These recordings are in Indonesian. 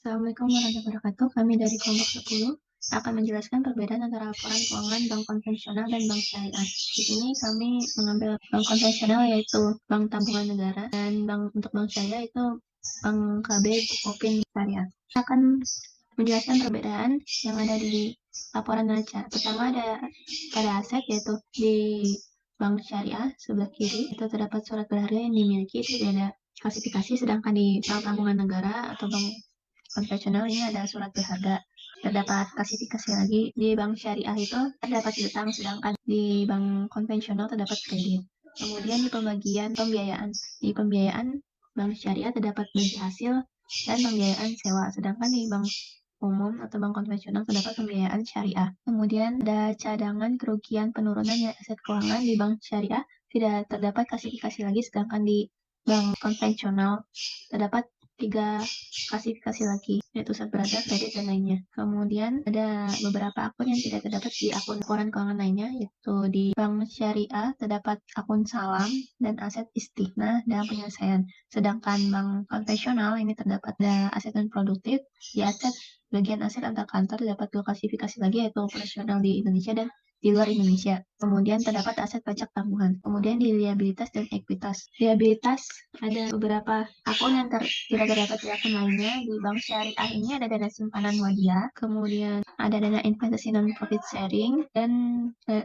Assalamualaikum warahmatullahi wabarakatuh. Kami dari kelompok 10 akan menjelaskan perbedaan antara laporan keuangan bank konvensional dan bank syariah. Di sini kami mengambil bank konvensional yaitu Bank Tabungan Negara dan untuk bank syariah itu Bank KB Bukopin Syariah. Kita akan menjelaskan perbedaan yang ada di laporan neraca. Pertama ada pada aset yaitu di bank syariah sebelah kiri itu terdapat surat berharga yang dimiliki tidak ada klasifikasi, sedangkan di bank tabungan negara atau bank konvensional ini ada surat berharga. Terdapat klasifikasi lagi di bank syariah itu terdapat piutang, sedangkan di bank konvensional terdapat kredit. Kemudian di pembagian pembiayaan. Di pembiayaan bank syariah terdapat bagi hasil dan pembiayaan sewa, sedangkan di bank umum atau bank konvensional terdapat pembiayaan syariah. Kemudian ada cadangan kerugian penurunan nilai aset keuangan di bank syariah tidak terdapat klasifikasi lagi, sedangkan di bank konvensional terdapat 3 klasifikasi lagi, yaitu surat berharga, kredit, dan lainnya. Kemudian ada beberapa akun yang tidak terdapat di akun laporan keuangan lainnya, yaitu di bank syariah terdapat akun salam dan aset istiqnah dalam penyelesaian. Sedangkan bank konvensional ini terdapat ada aset non produktif. Di aset bagian aset antar kantor terdapat 2 klasifikasi lagi, yaitu operasional di Indonesia dan di luar Indonesia. Kemudian terdapat aset pajak tambahan. Kemudian di liabilitas dan ekuitas. Liabilitas ada beberapa akun yang tidak terdapat di akun lainnya. Di bank syariah ini ada dana simpanan wadia, kemudian ada dana investasi non profit sharing, dan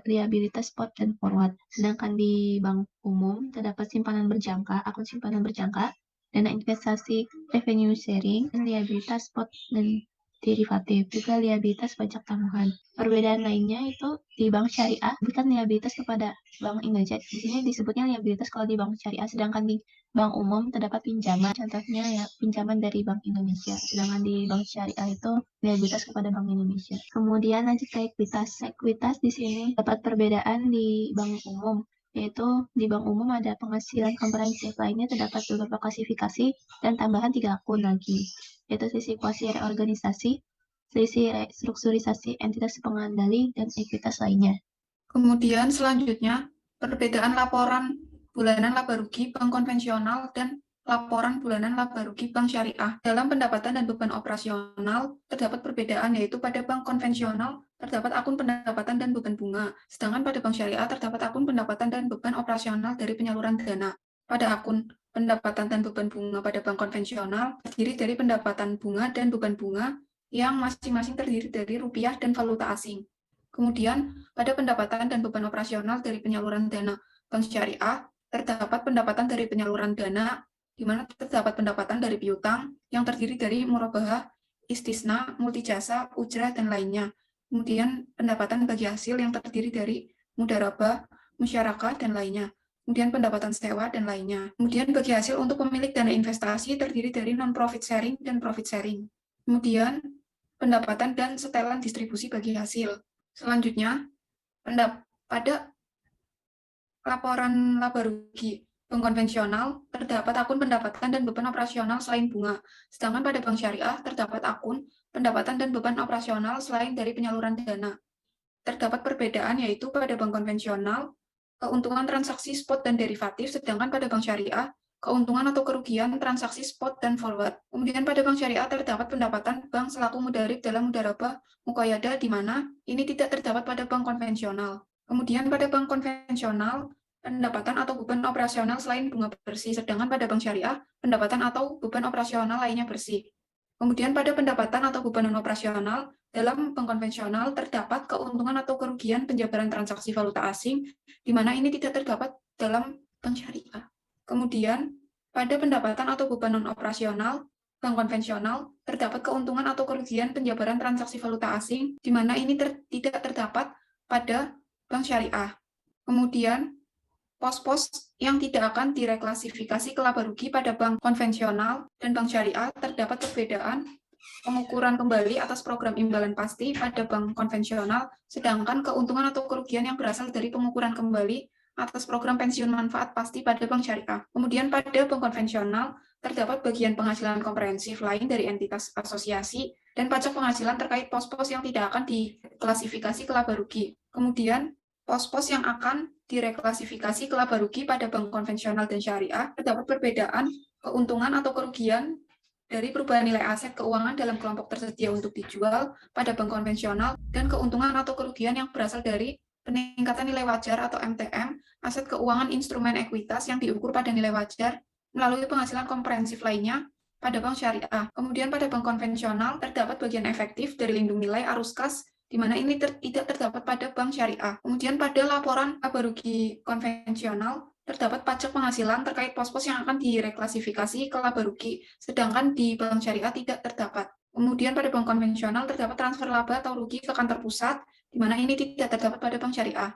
liabilitas spot dan forward. Sedangkan di bank umum terdapat simpanan berjangka, akun simpanan berjangka, dana investasi revenue sharing, dan liabilitas spot dan derivatif, juga liabilitas pajak tambahan. Perbedaan lainnya itu di bank syariah bukan liabilitas kepada bank Indonesia. Di sini disebutnya liabilitas kalau di bank syariah, sedangkan di bank umum terdapat pinjaman, contohnya ya pinjaman dari Bank Indonesia. Sedangkan di bank syariah itu liabilitas kepada Bank Indonesia. Kemudian lanjut ke ekuitas. Ekuitas di sini dapat perbedaan di bank umum, yaitu di bank umum ada penghasilan komprehensif lainnya terdapat beberapa klasifikasi dan tambahan 3 akun lagi, yaitu sisi kuasi reorganisasi, sisi restrukturisasi entitas pengendali, dan ekuitas lainnya. Kemudian selanjutnya, perbedaan laporan bulanan laba rugi bank konvensional dan laporan bulanan laba rugi bank syariah. Dalam pendapatan dan beban operasional, terdapat perbedaan, yaitu pada bank konvensional terdapat akun pendapatan dan beban bunga, sedangkan pada bank syariah terdapat akun pendapatan dan beban operasional dari penyaluran dana. Pada akun pendapatan dan beban bunga pada bank konvensional terdiri dari pendapatan bunga dan beban bunga yang masing-masing terdiri dari rupiah dan valuta asing. Kemudian, pada pendapatan dan beban operasional dari penyaluran dana bank syariah, terdapat pendapatan dari penyaluran dana, di mana terdapat pendapatan dari piutang yang terdiri dari murabahah, istisna, multijasa, ujrah, dan lainnya. Kemudian, pendapatan bagi hasil yang terdiri dari mudarabah, musyarakah, dan lainnya. Kemudian pendapatan sewa, dan lainnya. Kemudian bagi hasil untuk pemilik dana investasi terdiri dari non-profit sharing dan profit sharing. Kemudian, pendapatan dan setelan distribusi bagi hasil. Selanjutnya, pada laporan laba rugi bank konvensional terdapat akun pendapatan dan beban operasional selain bunga, sedangkan pada bank syariah terdapat akun pendapatan dan beban operasional selain dari penyaluran dana. Terdapat perbedaan, yaitu pada bank konvensional, keuntungan transaksi spot dan derivatif, sedangkan pada bank syariah, keuntungan atau kerugian transaksi spot dan forward. Kemudian pada bank syariah terdapat pendapatan bank selaku mudarib dalam mudarabah muqayyada, di mana ini tidak terdapat pada bank konvensional. Kemudian pada bank konvensional, pendapatan atau beban operasional selain bunga bersih, sedangkan pada bank syariah, pendapatan atau beban operasional lainnya bersih. Kemudian pada pendapatan atau beban non-operasional, dalam bank konvensional terdapat keuntungan atau kerugian penjabaran transaksi valuta asing, di mana ini tidak terdapat dalam bank syariah. Kemudian, pada pendapatan atau beban non-operasional, bank konvensional terdapat keuntungan atau kerugian penjabaran transaksi valuta asing, di mana ini tidak terdapat pada bank syariah. Kemudian, pos-pos yang tidak akan direklasifikasi ke laba rugi pada bank konvensional dan bank syariah terdapat perbedaan pengukuran kembali atas program imbalan pasti pada bank konvensional, sedangkan keuntungan atau kerugian yang berasal dari pengukuran kembali atas program pensiun manfaat pasti pada bank syariah. Kemudian pada bank konvensional terdapat bagian penghasilan komprehensif lain dari entitas asosiasi dan pajak penghasilan terkait pos-pos yang tidak akan diklasifikasi ke laba rugi. Kemudian pos-pos yang akan direklasifikasi ke laba rugi pada bank konvensional dan syariah terdapat perbedaan keuntungan atau kerugian dari perubahan nilai aset keuangan dalam kelompok tersedia untuk dijual pada bank konvensional dan keuntungan atau kerugian yang berasal dari peningkatan nilai wajar atau MTM, aset keuangan instrumen ekuitas yang diukur pada nilai wajar melalui penghasilan komprehensif lainnya pada bank syariah. Kemudian pada bank konvensional terdapat bagian efektif dari lindung nilai arus kas di mana ini tidak terdapat pada bank syariah. Kemudian pada laporan laba rugi konvensional terdapat pajak penghasilan terkait pos-pos yang akan direklasifikasi ke laba rugi, sedangkan di bank syariah tidak terdapat. Kemudian pada bank konvensional terdapat transfer laba atau rugi ke kantor pusat, di mana ini tidak terdapat pada bank syariah.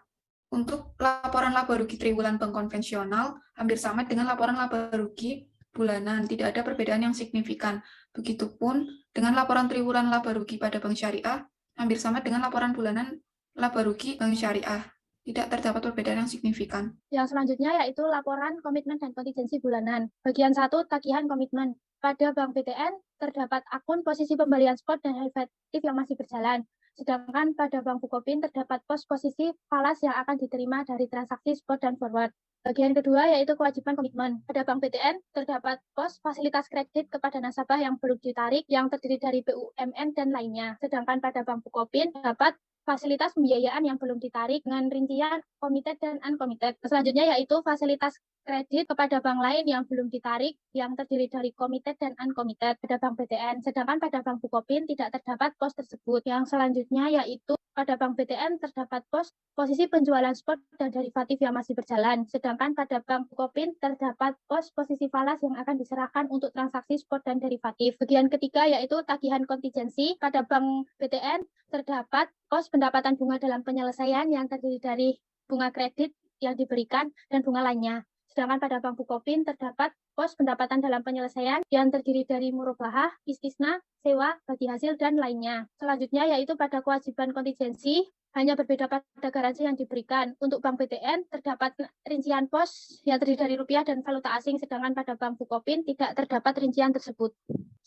Untuk laporan laba rugi triwulan bank konvensional hampir sama dengan laporan laba rugi bulanan, tidak ada perbedaan yang signifikan. Begitupun dengan laporan triwulan laba rugi pada bank syariah hampir sama dengan laporan bulanan laba rugi bank syariah. Tidak terdapat perbedaan yang signifikan. Yang selanjutnya yaitu laporan komitmen dan kontingensi bulanan. Bagian 1, tagihan komitmen. Pada Bank BTN terdapat akun posisi pembelian spot dan derivatif yang masih berjalan. Sedangkan pada Bank Bukopin terdapat pos posisi falas yang akan diterima dari transaksi spot dan forward. Bagian kedua yaitu kewajiban komitmen. Pada Bank BTN terdapat pos fasilitas kredit kepada nasabah yang belum ditarik yang terdiri dari BUMN dan lainnya. Sedangkan pada Bank Bukopin terdapat fasilitas pembiayaan yang belum ditarik dengan rincian committed dan uncommitted. Selanjutnya yaitu fasilitas kredit kepada bank lain yang belum ditarik yang terdiri dari committed dan uncommitted pada Bank BTN. Sedangkan pada Bank Bukopin tidak terdapat pos tersebut. Yang selanjutnya yaitu pada Bank BTN terdapat pos posisi penjualan spot dan derivatif yang masih berjalan. Sedangkan pada Bank Bukopin terdapat pos posisi falas yang akan diserahkan untuk transaksi spot dan derivatif. Bagian ketiga yaitu tagihan kontingensi. Pada Bank BTN terdapat pos pendapatan bunga dalam penyelesaian yang terdiri dari bunga kredit yang diberikan dan bunga lainnya. Sedangkan pada Bank Bukopin terdapat pos pendapatan dalam penyelesaian yang terdiri dari murabahah, istisna, sewa, bagi hasil, dan lainnya. Selanjutnya yaitu pada kewajiban kontingensi, hanya berbeda pada garansi yang diberikan. Untuk Bank BTN terdapat rincian pos yang terdiri dari rupiah dan valuta asing, sedangkan pada Bank Bukopin tidak terdapat rincian tersebut.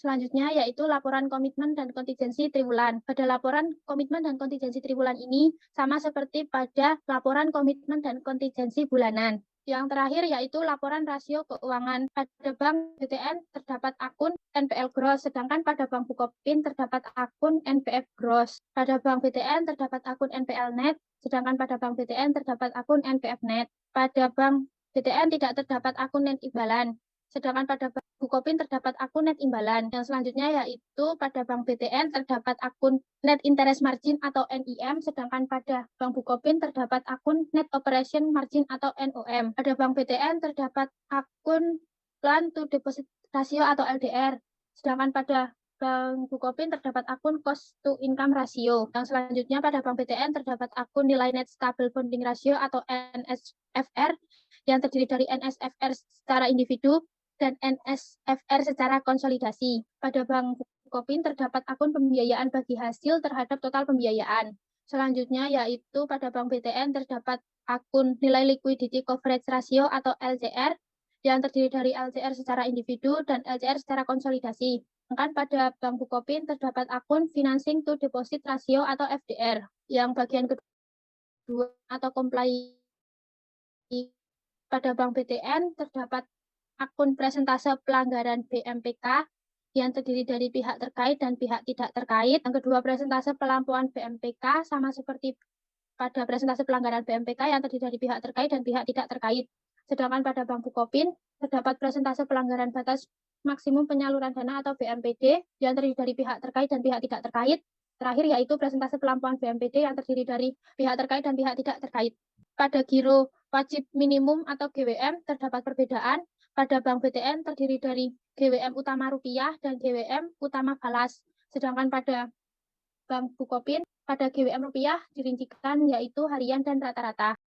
Selanjutnya yaitu laporan komitmen dan kontingensi triwulan. Pada laporan komitmen dan kontingensi triwulan ini sama seperti pada laporan komitmen dan kontingensi bulanan. Yang terakhir yaitu laporan rasio keuangan. Pada Bank BTN terdapat akun NPL gross, sedangkan pada Bank Bukopin terdapat akun NPF gross. Pada Bank BTN terdapat akun NPL net, sedangkan pada Bank BTN terdapat akun NPF net. Pada Bank BTN tidak terdapat akun net imbalan, sedangkan pada Bank Bukopin terdapat akun net imbalan. Yang selanjutnya yaitu pada Bank BTN terdapat akun net interest margin atau NIM, sedangkan pada Bank Bukopin terdapat akun net operation margin atau NOM. Pada Bank BTN terdapat akun loan to deposit ratio atau LDR, sedangkan pada Bank Bukopin terdapat akun cost to income ratio. Yang selanjutnya pada Bank BTN terdapat akun nilai net stable bonding ratio atau NSFR yang terdiri dari NSFR secara individu dan NSFR secara konsolidasi. Pada Bank Bukopin terdapat akun pembiayaan bagi hasil terhadap total pembiayaan. Selanjutnya yaitu pada Bank BTN terdapat akun nilai liquidity coverage ratio atau LCR yang terdiri dari LCR secara individu dan LCR secara konsolidasi. Sedangkan pada Bank Bukopin terdapat akun financing to deposit ratio atau FDR. Yang bagian kedua atau comply pada Bank BTN terdapat akun presentase pelanggaran BMPK yang terdiri dari pihak terkait dan pihak tidak terkait. Yang kedua, presentase pelampauan BMPK sama seperti pada presentase pelanggaran BMPK yang terdiri dari pihak terkait dan pihak tidak terkait. Sedangkan pada Bank Bukopin terdapat presentase pelanggaran batas maksimum penyaluran dana atau BMPD yang terdiri dari pihak terkait dan pihak tidak terkait. Terakhir yaitu presentase pelampauan BMPD yang terdiri dari pihak terkait dan pihak tidak terkait. Pada giro wajib minimum atau GWM terdapat perbedaan. Pada Bank BTN terdiri dari GWM utama rupiah dan GWM utama falas. Sedangkan pada Bank Bukopin pada GWM rupiah dirincikan yaitu harian dan rata-rata.